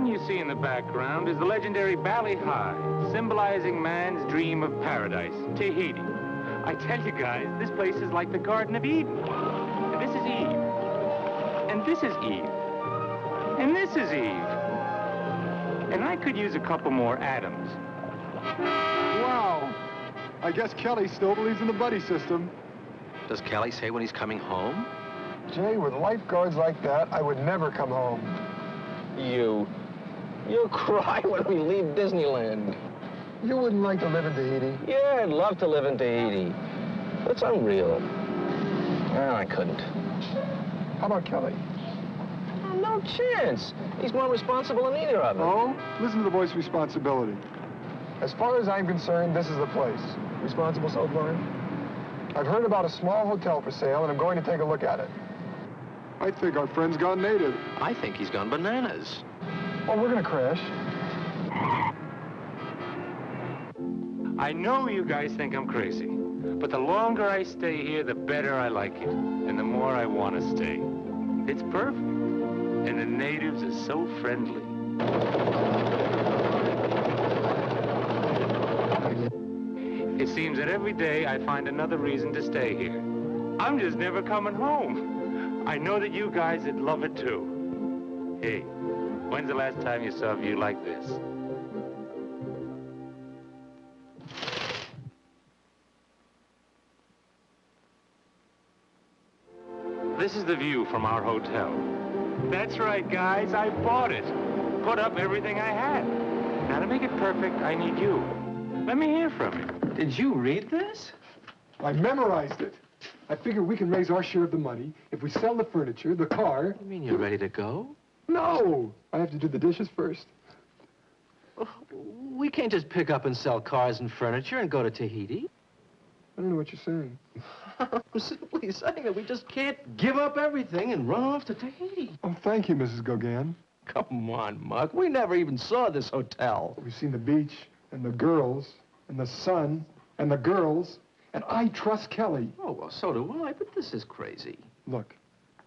you see in the background is the legendary Bali High, symbolizing man's dream of paradise, Tahiti. I tell you guys, this place is like the Garden of Eden. And this is Eve. And this is Eve. And this is Eve. And I could use a couple more Adams. Wow. I guess Kelly still believes in the buddy system. Does Kelly say when he's coming home? Jay, with lifeguards like that, I would never come home. You'll cry when we leave Disneyland. You wouldn't like to live in Tahiti? Yeah, I'd love to live in Tahiti. It's unreal. No, I couldn't. How about Kelly? Oh, no chance. He's more responsible than either of us. Oh? Listen to the voice responsibility. As far as I'm concerned, this is the place. Responsible so far? I've heard about a small hotel for sale, and I'm going to take a look at it. I think our friend's gone native. I think he's gone bananas. Well, we're gonna crash. I know you guys think I'm crazy, but the longer I stay here, the better I like it, and the more I want to stay. It's perfect, and the natives are so friendly. It seems that every day I find another reason to stay here. I'm just never coming home. I know that you guys would love it too. Hey, when's the last time you saw a view like this? This is the view from our hotel. That's right, guys, I bought it. Put up everything I had. Now, to make it perfect, I need you. Let me hear from you. Did you read this? I memorized it. I figure we can raise our share of the money if we sell the furniture, the car. You mean you're ready to go? No! I have to do the dishes first. We can't just pick up and sell cars and furniture and go to Tahiti. I don't know what you're saying. I'm simply saying that we just can't give up everything and run off to Tahiti. Oh, thank you, Mrs. Gauguin. Come on, Muck. We never even saw this hotel. We've seen the beach, and the girls, and the sun, and the girls, and I trust Kelly. Oh, well, so do I, but this is crazy. Look,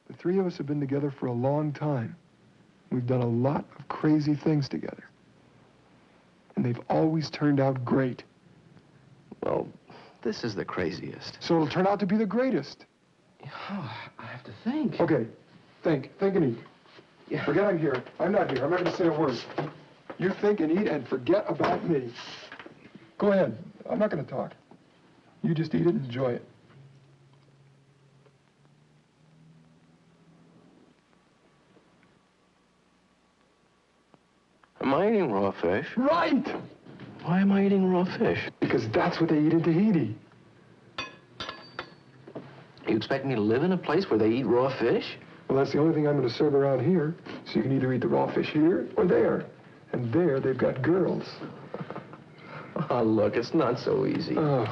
the three of us have been together for a long time. We've done a lot of crazy things together. And they've always turned out great. Well, this is the craziest. So it'll turn out to be the greatest. Oh, I have to think. Okay, think and eat. Yeah. Forget I'm here. I'm not here. I'm not going to say a word. You think and eat and forget about me. Go ahead. I'm not going to talk. You just eat it and enjoy it. Am I eating raw fish? Right! Why am I eating raw fish? Because that's what they eat in Tahiti. You expect me to live in a place where they eat raw fish? Well, that's the only thing I'm going to serve around here. So you can either eat the raw fish here or there. And there, they've got girls. Oh, look, it's not so easy. Oh.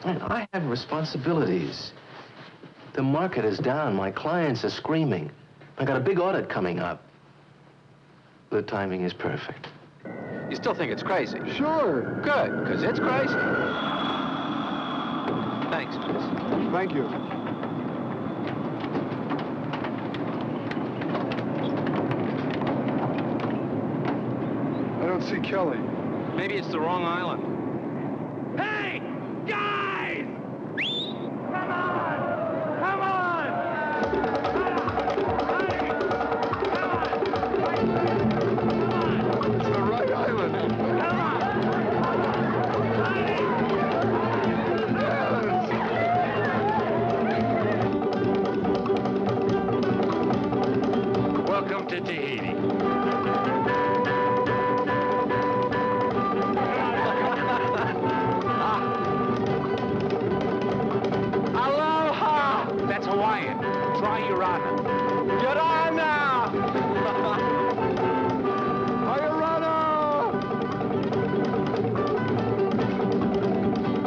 Man, I have responsibilities. The market is down. My clients are screaming. I got a big audit coming up. The timing is perfect. You still think it's crazy? Sure. Good, because it's crazy. Thanks, Chris. Thank you. I don't see Kelly. Maybe it's the wrong island. Hey, guys! Come on! Come on! It's the right island. Welcome to Tahiti. Aloha! That's Hawaiian. Try Urana. Yorana!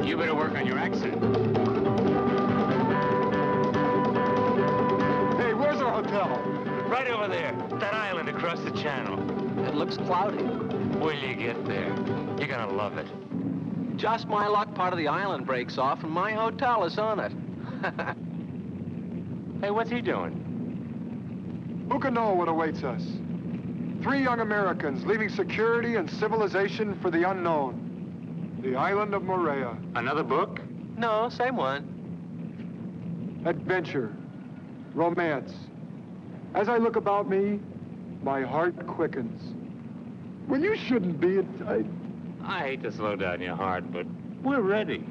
You better work on your accent. Hey, where's our hotel? Right over there. That island across the channel. It looks cloudy. Will you get there? You're gonna love it. Just my luck, part of the island breaks off, and my hotel is on it. Hey, what's he doing? Who can know what awaits us? 3 young Americans leaving security and civilization for the unknown. The island of Moorea. Another book? No, same one. Adventure. Romance. As I look about me, my heart quickens. Well, you shouldn't be. I hate to slow down your heart, but we're ready.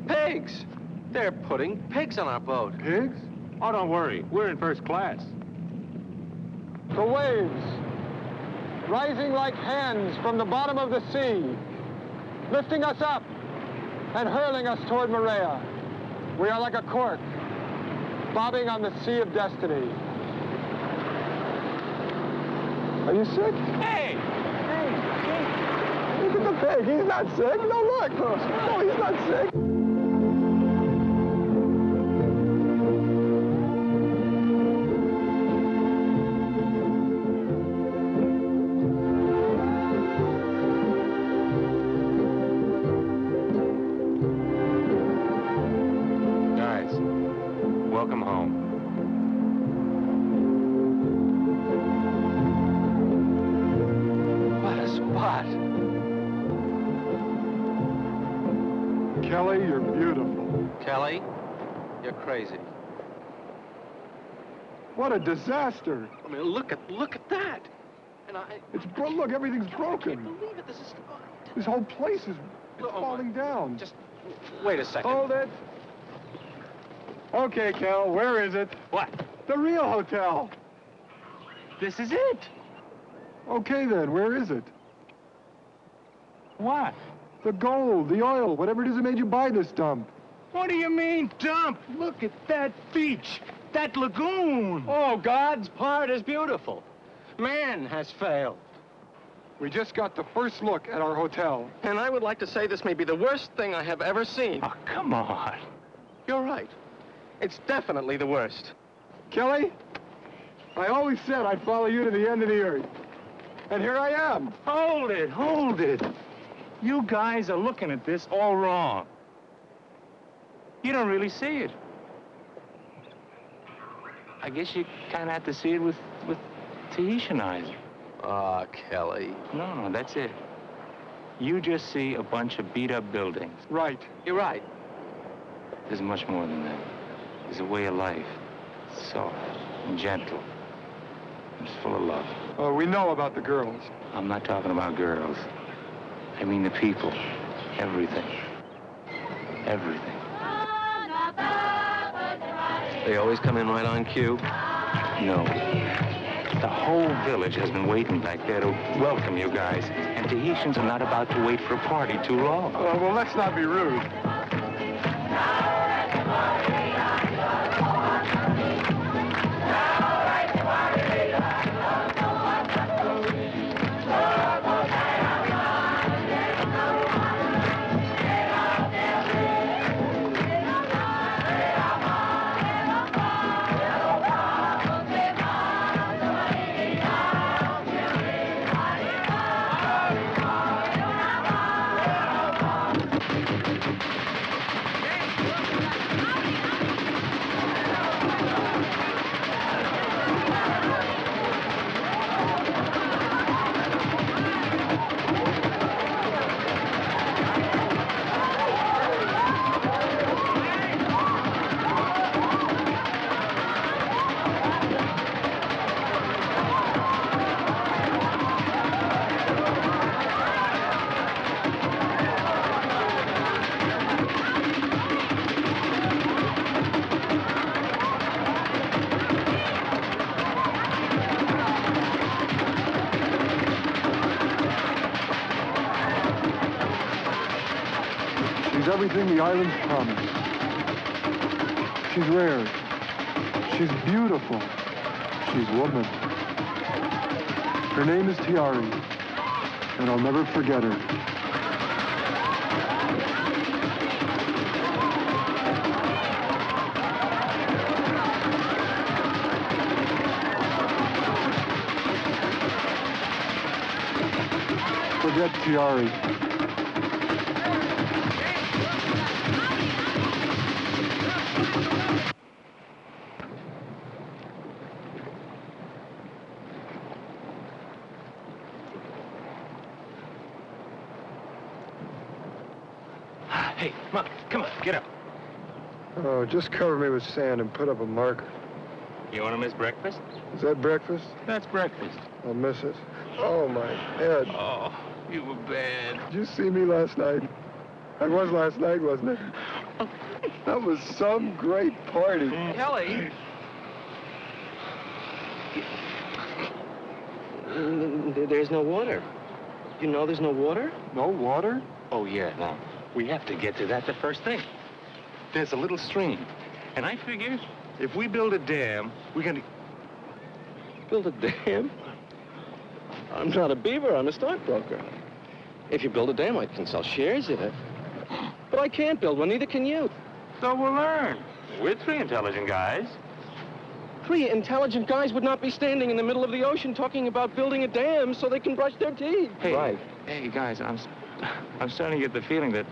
Pigs! They're putting pigs on our boat. Pigs? Oh, don't worry. We're in first class. The waves, rising like hands from the bottom of the sea, lifting us up and hurling us toward Moorea. We are like a cork, bobbing on the sea of destiny. Are you sick? Hey! Look at the pig. He's not sick. No, look. No, he's not sick. Guys, welcome home. What a spot. Kelly, you're beautiful. Kelly, you're crazy. What a disaster. I mean, look at that. And Look, everything's I broken. can't believe it. This is... This whole place is falling down. Just wait a second. Hold it. Okay, Cal, where is it? What? The real hotel. This is it. Okay, then, where is it? What? The gold, the oil, whatever it is that made you buy this dump. What do you mean, dump? Look at that beach, that lagoon. Oh, God's part is beautiful. Man has failed. We just got the first look at our hotel. And I would like to say this may be the worst thing I have ever seen. Oh, come on. You're right. It's definitely the worst. Kelly, I always said I'd follow you to the end of the earth. And here I am. Hold it, hold it. You guys are looking at this all wrong. You don't really see it. I guess you kind of have to see it with Tahitian eyes. Ah, Kelly. No, that's it. You just see a bunch of beat-up buildings. Right. You're right. There's much more than that. There's a way of life. Soft and gentle. It's full of love. Oh, we know about the girls. I'm not talking about girls. I mean the people. Everything. Everything. They always come in right on cue. No. The whole village has been waiting back there to welcome you guys. And Tahitians are not about to wait for a party too long. Well, let's not be rude. She's everything the islands promise. She's rare. She's beautiful. She's woman. Her name is Tiari, and I'll never forget her. Forget Tiari. Hey, come on, get up. Oh, just cover me with sand and put up a marker. You want to miss breakfast? Is that breakfast? That's breakfast. I'll miss it. Oh, my head. Oh, you were bad. Did you see me last night? That was last night, wasn't it? That was some great party. Kelly! There's no water. You know there's no water? No water? Oh, yeah, now, we have to get to that the first thing. There's a little stream, and I figure if we build a dam, we're gonna... Build a dam? I'm not a beaver, I'm a stockbroker. If you build a dam, I can sell shares in it. But I can't build one, neither can you. So we'll learn. We're three intelligent guys. 3 intelligent guys would not be standing in the middle of the ocean talking about building a dam so they can brush their teeth. Hey, Right. Hey, guys, I'm starting to get the feeling that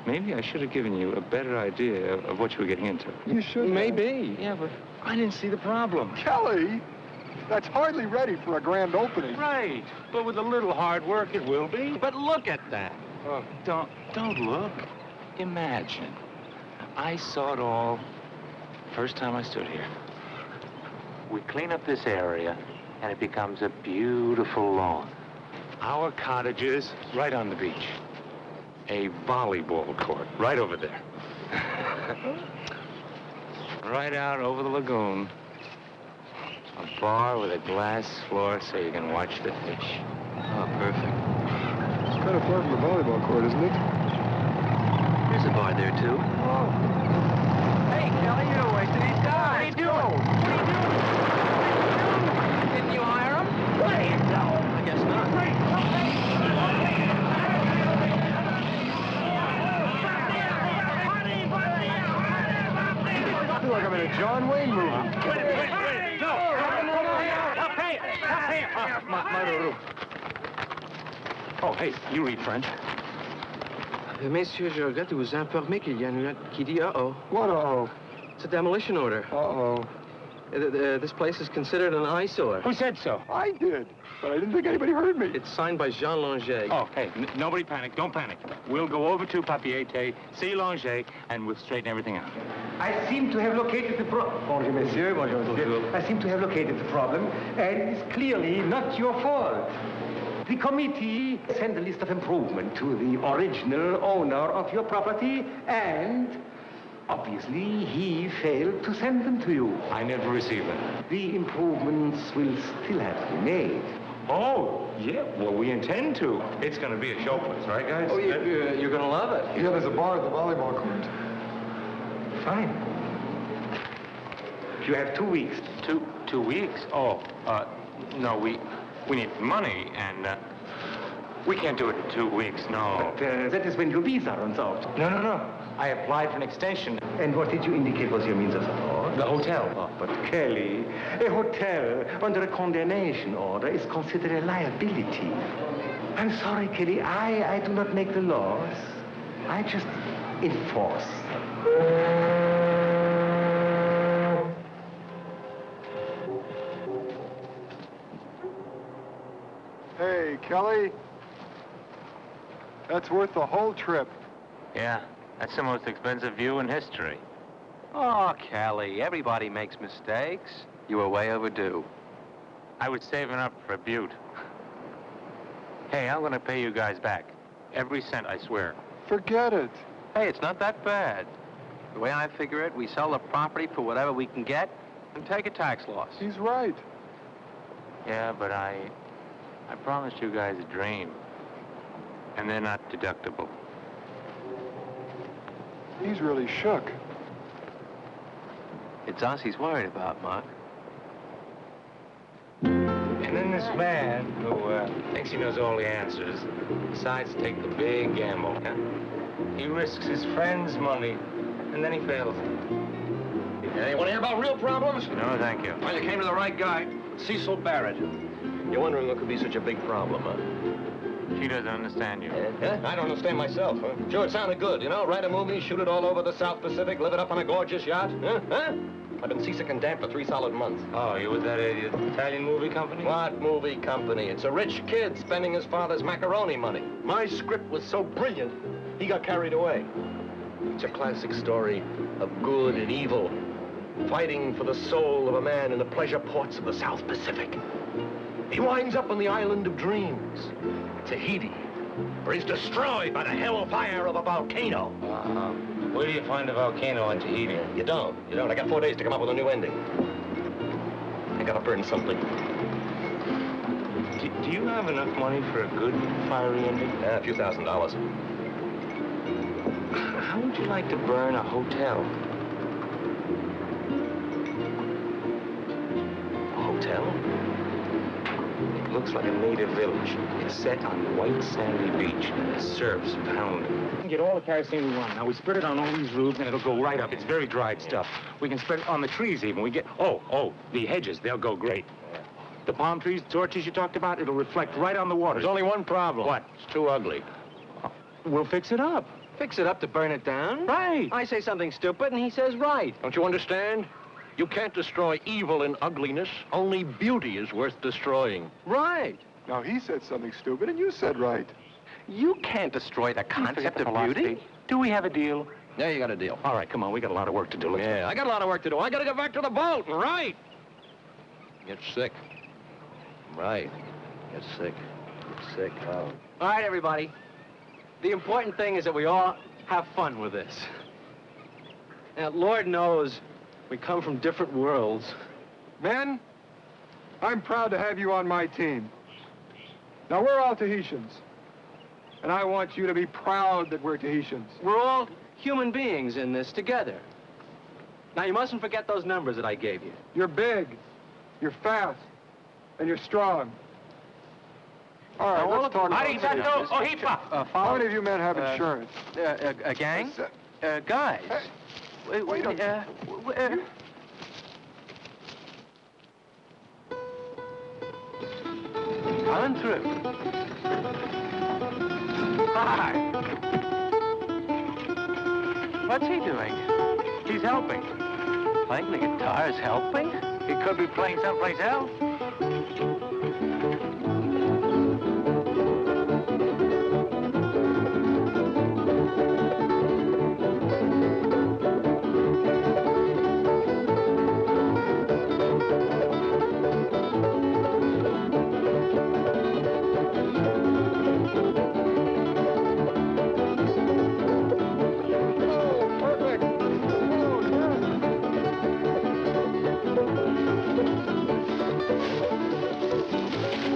maybe I should have given you a better idea of what you were getting into. You should. Maybe. Yeah, but I didn't see the problem. Kelly, that's hardly ready for a grand opening. Right, but with a little hard work, it will be. But look at that. Don't look. Imagine. I saw it all first time I stood here. We clean up this area, and it becomes a beautiful lawn. Our cottages right on the beach. A volleyball court right over there. Right out over the lagoon. A bar with a glass floor so you can watch the fish. Oh, perfect. It's kind of far from the volleyball court, isn't it? There's a bar there, too. Oh. Hey, Kelly, you're wasting his time. What are you doing? What are you doing? Didn't you hire him? What are you doing? I guess not. I feel like I'm in a John Wayne movie. Wait. No. Up here. Oh, hey, you read French. Messieurs, je regrette de vous informer qu'il y a une lettre qui dit uh-oh. What uh-oh? It's a demolition order. Uh-oh. This place is considered an eyesore. Who said so? I did, but I didn't think anybody heard me. It's signed by Jean Langer. Oh, hey, nobody panic. Don't panic. We'll go over to Papier-Té, see Langer, and we'll straighten everything out. I seem to have located the problem. Bonjour, monsieur. Bonjour, monsieur. I seem to have located the problem, and it's clearly not your fault. The committee sent a list of improvement to the original owner of your property, and obviously he failed to send them to you. I never received them. The improvements will still have to be made. Oh, yeah, well, we intend to. It's going to be a showplace, right, guys? Oh, you're going to love it. Yeah, there's a bar at the volleyball court. Fine. You have 2 weeks. 2 weeks? Oh, no, we need money, and we can't do it in 2 weeks, no. But that is when your visa runs out. No. I applied for an extension. And what did you indicate was your means of support? The hotel. Oh, but Kelly, a hotel under a condemnation order is considered a liability. I'm sorry, Kelly, I do not make the laws. I just enforce. Hey, Kelly. That's worth the whole trip. Yeah, that's the most expensive view in history. Oh, Kelly, everybody makes mistakes. You were way overdue. I was saving up for a Butte. Hey, I'm going to pay you guys back. Every cent, I swear. Forget it. Hey, it's not that bad. The way I figure it, we sell the property for whatever we can get and take a tax loss. He's right. Yeah, but I promised you guys a dream. And they're not deductible. He's really shook. It's us he's worried about, Mark. And then this man who thinks he knows all the answers decides to take the big gamble. Huh? He risks his friend's money, and then he fails. Hey, you want to hear about real problems? No, thank you. Well, you came to the right guy. Cecil Barrett. You're wondering what could be such a big problem, huh? She doesn't understand you. I don't understand myself, huh? Sure, it sounded good, you know? Write a movie, shoot it all over the South Pacific, live it up on a gorgeous yacht, huh? I've been seasick and damp for 3 solid months. Oh, you with that Italian movie company? What movie company? It's a rich kid spending his father's macaroni money. My script was so brilliant, He got carried away. It's a classic story of good and evil, fighting for the soul of a man in the pleasure ports of the South Pacific. He winds up on the island of dreams, Tahiti, where he's destroyed by the hellfire of a volcano. Where do you find a volcano in Tahiti? You don't. I got 4 days to come up with a new ending. I gotta burn something. Do you have enough money for a good fiery ending? Yeah, a few $1,000s. How would you like to burn a hotel? A hotel? It looks like a native village. It's set on a white sandy beach. The surf's pounding. We can get all the kerosene we want. Now we spread it on all these roofs and it'll go right up. It's very dried stuff. We can spread it on the trees even. We get, the hedges, they'll go great. The palm trees, torches you talked about, it'll reflect right on the water. There's only one problem. What? It's too ugly. We'll fix it up. Fix it up to burn it down? Right. I say something stupid and he says right. Don't you understand? You can't destroy evil and ugliness. Only beauty is worth destroying. Right. Now, he said something stupid, and you said right. You can't destroy the concept of beauty. Do we have a deal? Yeah, you got a deal. All right, come on. We got a lot of work to do. Let's Yeah, I got a lot of work to do. I gotta get back to the boat and write. Get sick. Right. Get sick. Get sick. Oh. All right, everybody. The important thing is that we all have fun with this. Now, Lord knows we come from different worlds. Men, I'm proud to have you on my team. Now, we're all Tahitians. And I want you to be proud that we're Tahitians. We're all human beings in this together. Now, you mustn't forget those numbers that I gave you. You're big, you're fast, and you're strong. All right, let's talk about this. How many of you men have insurance? A gang? Guys. Hey, wait a minute. On through. Hi. What's he doing? He's helping. Playing the guitar is helping? He could be playing someplace else.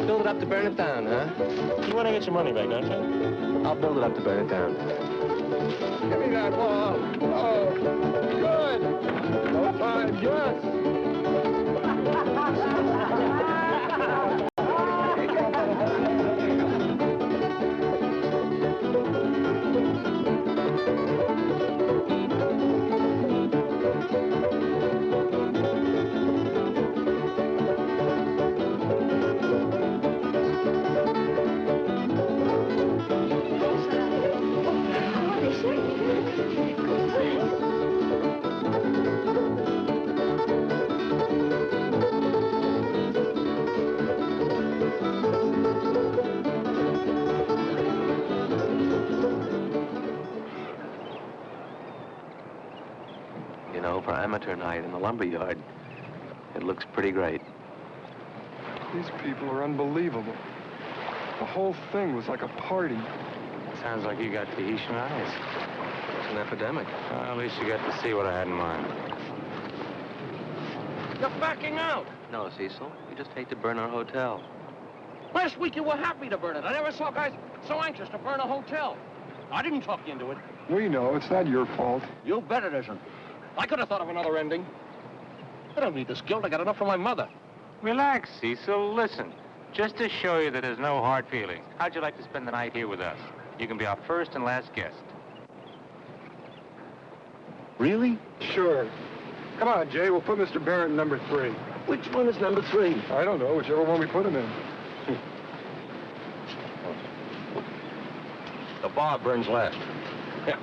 Build it up to burn it down, huh? You want to get your money back, don't you? I'll build it up to burn it down. Give me that ball. Oh, good. No time, yes. You know, for amateur night in the lumber yard, it looks pretty great. These people are unbelievable. The whole thing was like a party. Sounds like you got Tahitian eyes. It's an epidemic. Well, at least you got to see what I had in mind. You're backing out. No, Cecil. We just hate to burn our hotel. Last week you were happy to burn it. I never saw guys so anxious to burn a hotel. I didn't talk you into it. We know. It's not your fault. You bet it isn't. I could have thought of another ending. I don't need this guilt. I got enough from my mother. Relax, Cecil. Listen, just to show you that there's no hard feelings, how'd you like to spend the night here with us? You can be our first and last guest. Really? Sure. Come on, Jay. We'll put Mr. Barrett in number 3. Which one is number 3? I don't know. Whichever one we put him in. The bar burns last. Yeah.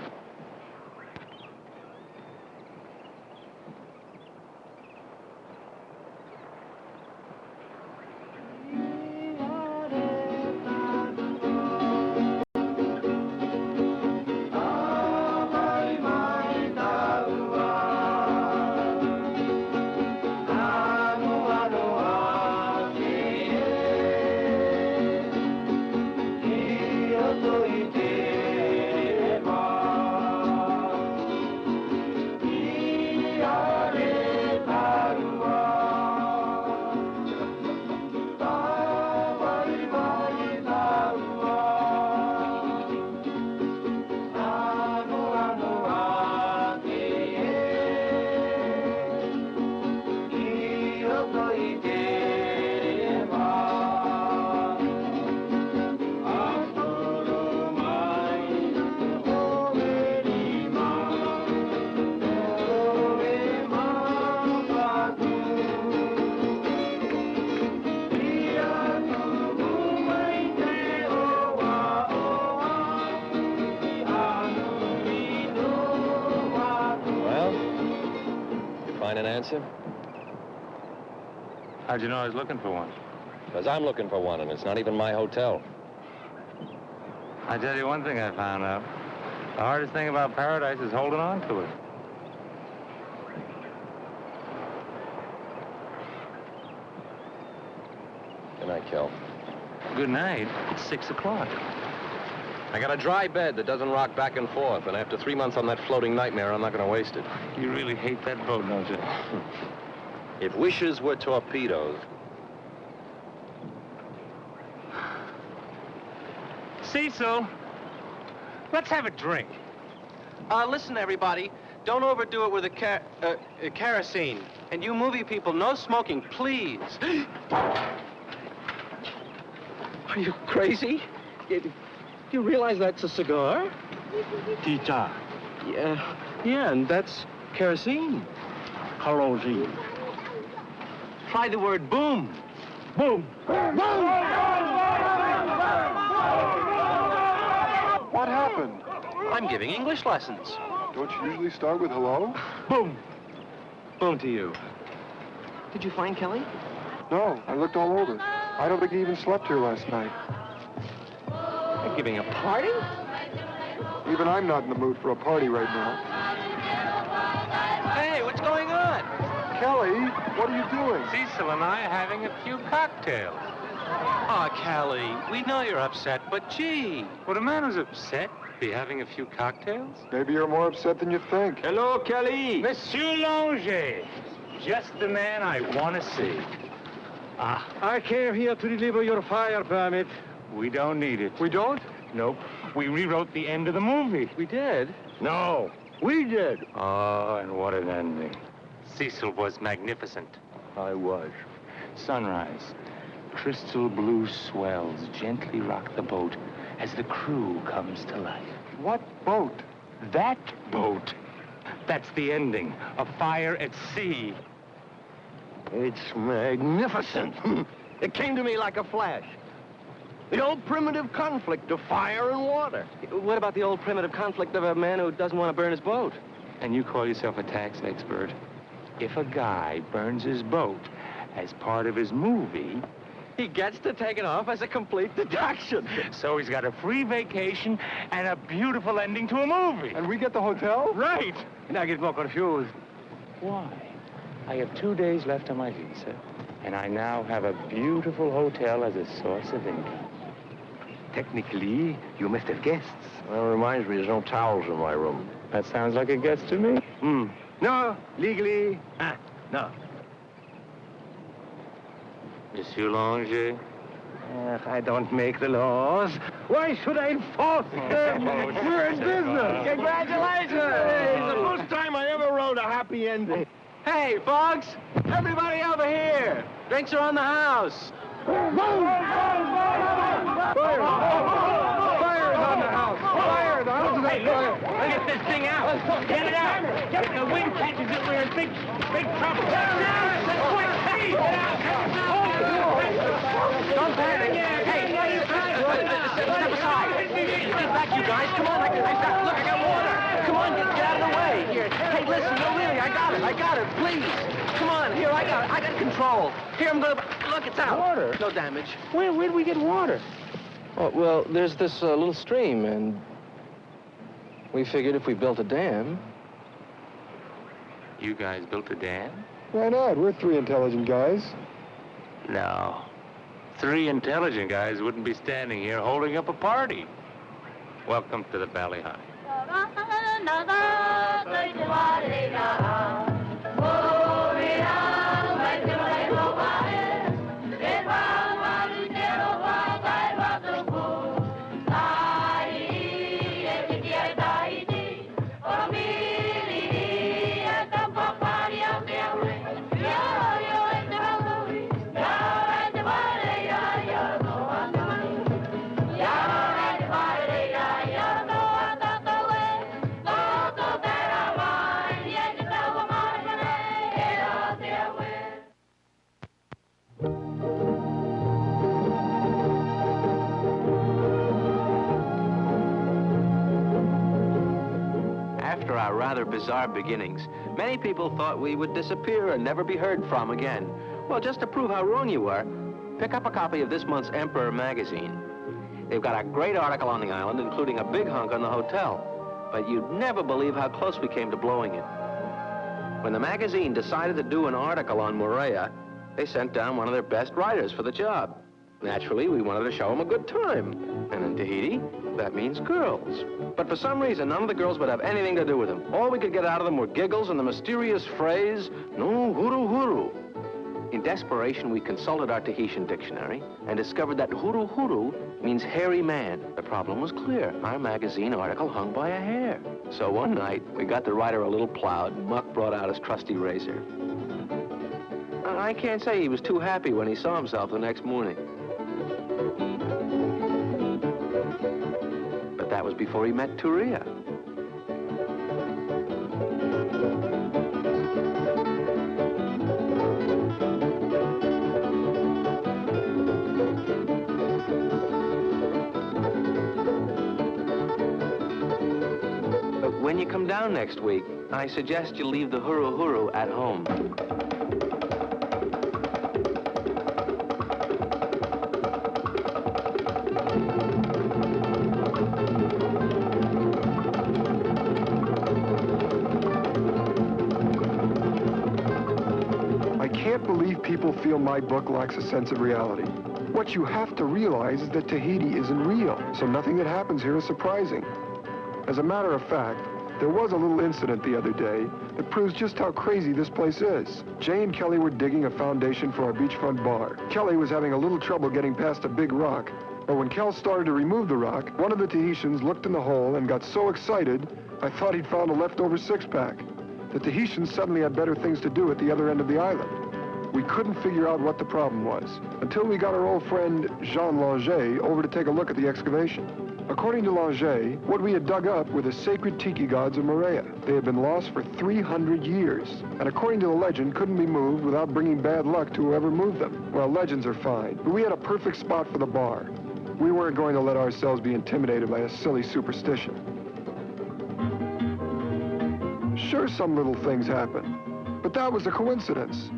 find an answer? How'd you know I was looking for one? Because I'm looking for one, and it's not even my hotel. I tell you one thing I found out. The hardest thing about paradise is holding on to it. Good night, Kel. Good night. It's 6 o'clock. I got a dry bed that doesn't rock back and forth, and after 3 months on that floating nightmare, I'm not going to waste it. You really hate that boat, don't you? If wishes were torpedoes... Cecil, let's have a drink. Listen, everybody. Don't overdo it with the kerosene. And you movie people, no smoking, please. Are you crazy? Do you realize that's a cigar? Tita. Yeah, and that's kerosene. Kerosene. Try the word boom. Boom. What happened? I'm giving English lessons. Don't you usually start with hello? Boom. Boom to you. Did you find Kelly? No, I looked all over. I don't think he even slept here last night. You're giving a party? Even I'm not in the mood for a party right now. Hey, what's going on? Kelly, what are you doing? Cecil and I are having a few cocktails. Oh, Kelly, we know you're upset, but gee. Would a man who's upset be having a few cocktails? Maybe you're more upset than you think. Hello, Kelly. Monsieur Langer, just the man I want to see. I came here to deliver your fire permit. We don't need it. We don't? Nope. We rewrote the end of the movie. We did? No, we did. Oh, and what an ending. Cecil was magnificent. I was. Sunrise. Crystal blue swells gently rock the boat as the crew comes to life. What boat? That boat. That's the ending. A fire at sea. It's magnificent. It came to me like a flash. The old primitive conflict of fire and water. What about the old primitive conflict of a man who doesn't want to burn his boat? And you call yourself a tax expert? If a guy burns his boat as part of his movie, He gets to take it off as a complete deduction. so he's got a free vacation and a beautiful ending to a movie. And we get the hotel? Right. And I get more confused. Why? I have 2 days left on my visa, and I now have a beautiful hotel as a source of income. Technically, you must have guests. Well, it reminds me, there's no towels in my room. That sounds like a guess to me. No, legally, no. Monsieur Langer? I don't make the laws. Why should I enforce them? We're in business. Congratulations. It's the first time I ever wrote a happy ending. Hey, Bugs! Everybody over here! Drinks are on the house. Fire! Fire is on the house! Fire! The house is on fire! Let's get this thing out. Get it out. If the wind catches it, we're in big trouble. Quick, speed! Get out. Don't panic. Hey, step aside. Get back, you guys. Come on. Look, I got water. Come on, get out of the way. Here. Hey, listen, no, really, I got it. Please. Come on, here, I got control. Here, I'm gonna... Look, it's out. Water? No damage. Where'd we get water? Oh, well, there's this little stream, and we figured if we built a dam... You guys built a dam? Why not? We're three intelligent guys. No. 3 intelligent guys wouldn't be standing here holding up a party. Welcome to the Valley High. after our rather bizarre beginnings, many people thought we would disappear and never be heard from again. Well, just to prove how wrong you are, pick up a copy of this month's Emperor magazine. They've got a great article on the island, including a big hunk on the hotel. But you'd never believe how close we came to blowing it. When the magazine decided to do an article on Moorea, they sent down one of their best writers for the job. Naturally, we wanted to show them a good time. And in Tahiti, that means girls. But for some reason, none of the girls would have anything to do with them. All we could get out of them were giggles and the mysterious phrase, no huru huru. In desperation, we consulted our Tahitian dictionary and discovered that huru huru means hairy man. The problem was clear. Our magazine article hung by a hair. So one night, we got the writer a little plowed, and Muck brought out his trusty razor. I can't say he was too happy when he saw himself the next morning. But that was before he met Turia. When you come down next week, I suggest you leave the huru huru at home. I can't believe people feel my book lacks a sense of reality. What you have to realize is that Tahiti isn't real, so nothing that happens here is surprising. As a matter of fact, there was a little incident the other day that proves just how crazy this place is. Jay and Kelly were digging a foundation for our beachfront bar. Kelly was having a little trouble getting past a big rock, but when Kel started to remove the rock, one of the Tahitians looked in the hole and got so excited, I thought he'd found a leftover six-pack. The Tahitians suddenly had better things to do at the other end of the island. We couldn't figure out what the problem was, until we got our old friend Jean Langer over to take a look at the excavation. According to Langer, what we had dug up were the sacred tiki gods of Moorea. They had been lost for 300 years, and according to the legend, couldn't be moved without bringing bad luck to whoever moved them. Well, legends are fine, but we had a perfect spot for the bar. We weren't going to let ourselves be intimidated by a silly superstition. Sure, some little things happen, but that was a coincidence.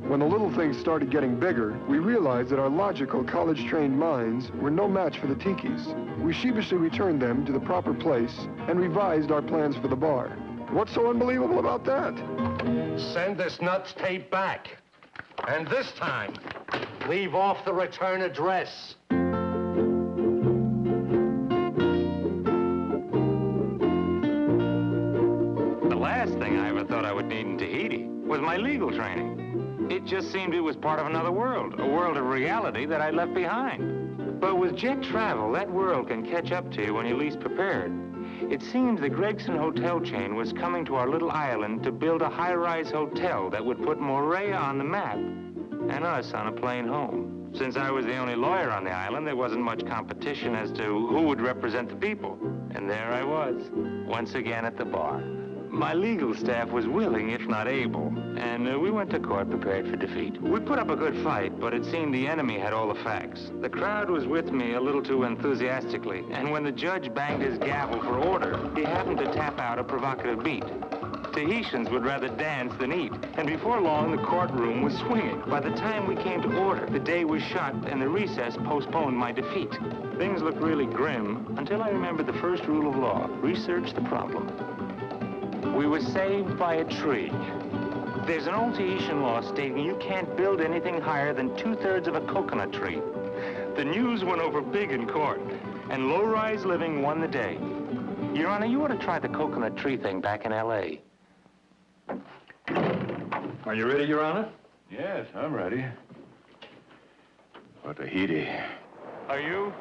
When the little things started getting bigger, we realized that our logical, college-trained minds were no match for the tikis. We sheepishly returned them to the proper place and revised our plans for the bar. What's so unbelievable about that? Send this nuts tape back. And this time, leave off the return address. The last thing I ever thought I would need in Tahiti was my legal training. It just seemed it was part of another world, a world of reality that I'd left behind. But with jet travel, that world can catch up to you when you're least prepared. It seems the Gregson hotel chain was coming to our little island to build a high-rise hotel that would put Moorea on the map and us on a plane home. Since I was the only lawyer on the island, there wasn't much competition as to who would represent the people. And there I was, once again at the bar. My legal staff was willing, if not able, and we went to court prepared for defeat. We put up a good fight, but it seemed the enemy had all the facts. The crowd was with me a little too enthusiastically, and when the judge banged his gavel for order, he happened to tap out a provocative beat. Tahitians would rather dance than eat, and before long, the courtroom was swinging. By the time we came to order, the day was shut, and the recess postponed my defeat. Things looked really grim until I remembered the first rule of law: research the problem. We were saved by a tree. There's an old Tahitian law stating you can't build anything higher than 2/3 of a coconut tree. The news went over big in court, and low-rise living won the day. Your Honor, you ought to try the coconut tree thing back in L.A. Are you ready, Your Honor? Yes, I'm ready. For Tahiti. Are you?